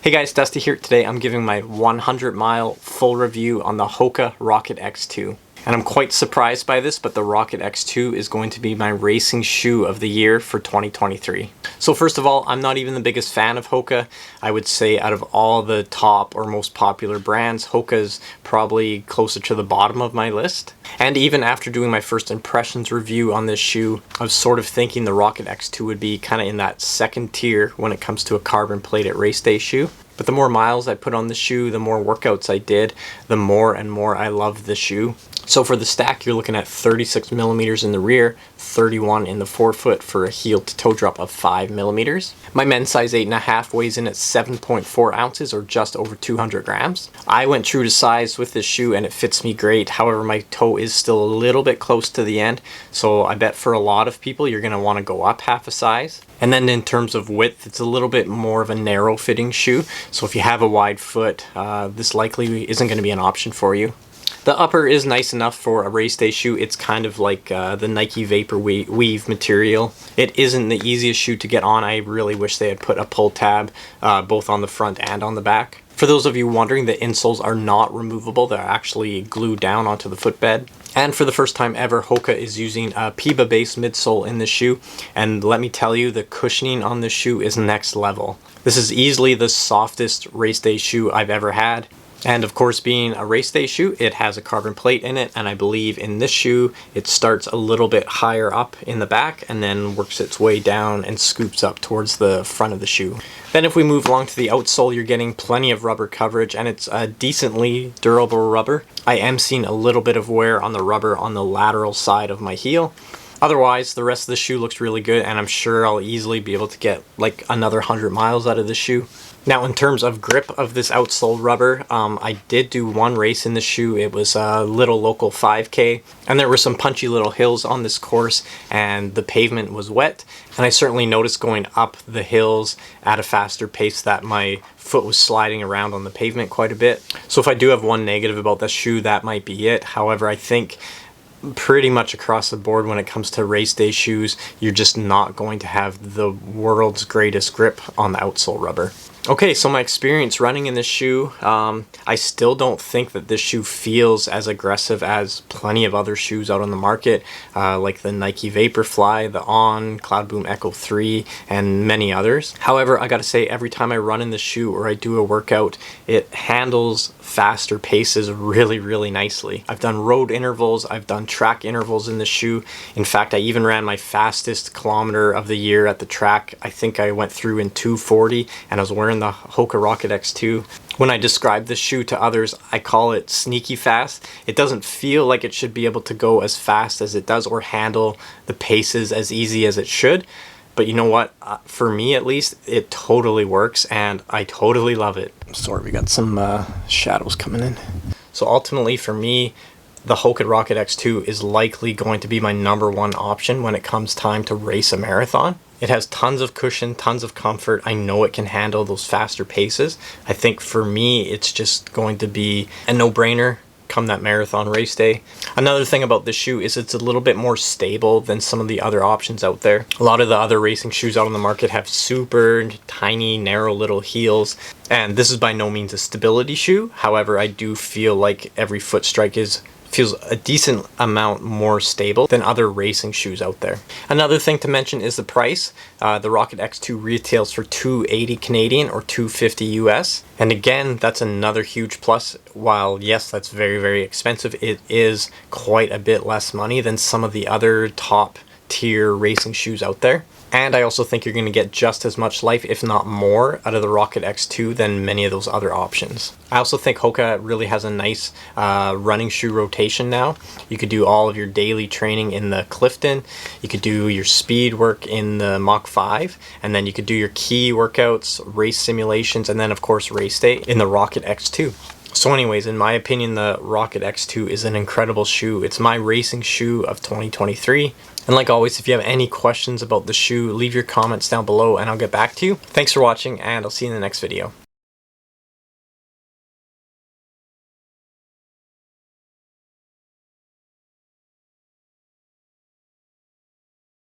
Hey guys, Dusty here. Today I'm giving my 100 mile full review on the HOKA Rocket X2. And I'm quite surprised by this, but the Rocket X2 is going to be my racing shoe of the year for 2023. So first of all, I'm not even the biggest fan of HOKA. I would say out of all the top or most popular brands, HOKA is probably closer to the bottom of my list. And even after doing my first impressions review on this shoe, I was sort of thinking the Rocket X2 would be kind of in that second tier when it comes to a carbon plated race day shoe. But the more miles I put on the shoe, the more workouts I did, the more and more I loved the shoe. So for the stack, you're looking at 36 millimeters in the rear, 31 in the forefoot for a heel to toe drop of 5 millimeters. My men's size 8.5 weighs in at 7.4 ounces or just over 200 grams. I went true to size with this shoe and it fits me great. However, my toe is still a little bit close to the end. So I bet for a lot of people, you're gonna wanna go up half a size. And then in terms of width, it's a little bit more of a narrow fitting shoe. So if you have a wide foot, this likely isn't gonna be an option for you. The upper is nice enough for a race day shoe. It's kind of like the Nike Vapor Weave material. It isn't the easiest shoe to get on. I really wish they had put a pull tab both on the front and on the back. For those of you wondering, the insoles are not removable. They're actually glued down onto the footbed. And for the first time ever, HOKA is using a PIBA-based midsole in the shoe. And let me tell you, the cushioning on this shoe is next level. This is easily the softest race day shoe I've ever had. And of course, being a race day shoe, it has a carbon plate in it, and I believe in this shoe it starts a little bit higher up in the back and then works its way down and scoops up towards the front of the shoe. Then if we move along to the outsole, you're getting plenty of rubber coverage, and it's a decently durable rubber. I am seeing a little bit of wear on the rubber on the lateral side of my heel. Otherwise, the rest of the shoe looks really good, and I'm sure I'll easily be able to get like another 100 miles out of this shoe. Now, in terms of grip of this outsole rubber, I did do one race in the shoe. It was a little local 5K, and there were some punchy little hills on this course, and the pavement was wet. And I certainly noticed going up the hills at a faster pace that my foot was sliding around on the pavement quite a bit. So if I do have one negative about this shoe, that might be it. However, I think pretty much across the board when it comes to race day shoes, you're just not going to have the world's greatest grip on the outsole rubber. Okay, so my experience running in this shoe, I still don't think that this shoe feels as aggressive as plenty of other shoes out on the market, like the Nike Vaporfly, the On, Cloudboom Echo 3, and many others. However, I gotta say, every time I run in the shoe or I do a workout, it handles faster paces really, really nicely. I've done road intervals, I've done track intervals in the shoe. In fact, I even ran my fastest kilometer of the year at the track. I think I went through in 2:40, and I was wearing the HOKA Rocket X2. When I describe this shoe to others, I call it sneaky fast. It doesn't feel like it should be able to go as fast as it does or handle the paces as easy as it should. But you know what? For me at least, it totally works and I totally love it. Sorry, we got some shadows coming in. So ultimately for me, the HOKA Rocket X2 is likely going to be my #1 option when it comes time to race a marathon. It has tons of cushion, tons of comfort. I know it can handle those faster paces. I think for me, it's just going to be a no-brainer come that marathon race day. Another thing about this shoe is it's a little bit more stable than some of the other options out there. A lot of the other racing shoes out on the market have super tiny, narrow little heels, and this is by no means a stability shoe. However, I do feel like every foot strike feels a decent amount more stable than other racing shoes out there. Another thing to mention is the price. The Rocket X2 retails for $280 Canadian or $250 US. And again, that's another huge plus. While yes, that's very, very expensive, it is quite a bit less money than some of the other top tier racing shoes out there. And I also think you're going to get just as much life, if not more, out of the Rocket X2 than many of those other options. I also think HOKA really has a nice running shoe rotation now. You could do all of your daily training in the Clifton, you could do your speed work in the Mach 5, and then you could do your key workouts, race simulations, and then of course race day in the Rocket X2. So anyways, in my opinion, the Rocket X2 is an incredible shoe. It's my racing shoe of 2023. And like always, if you have any questions about the shoe, leave your comments down below and I'll get back to you. Thanks for watching, and I'll see you in the next video.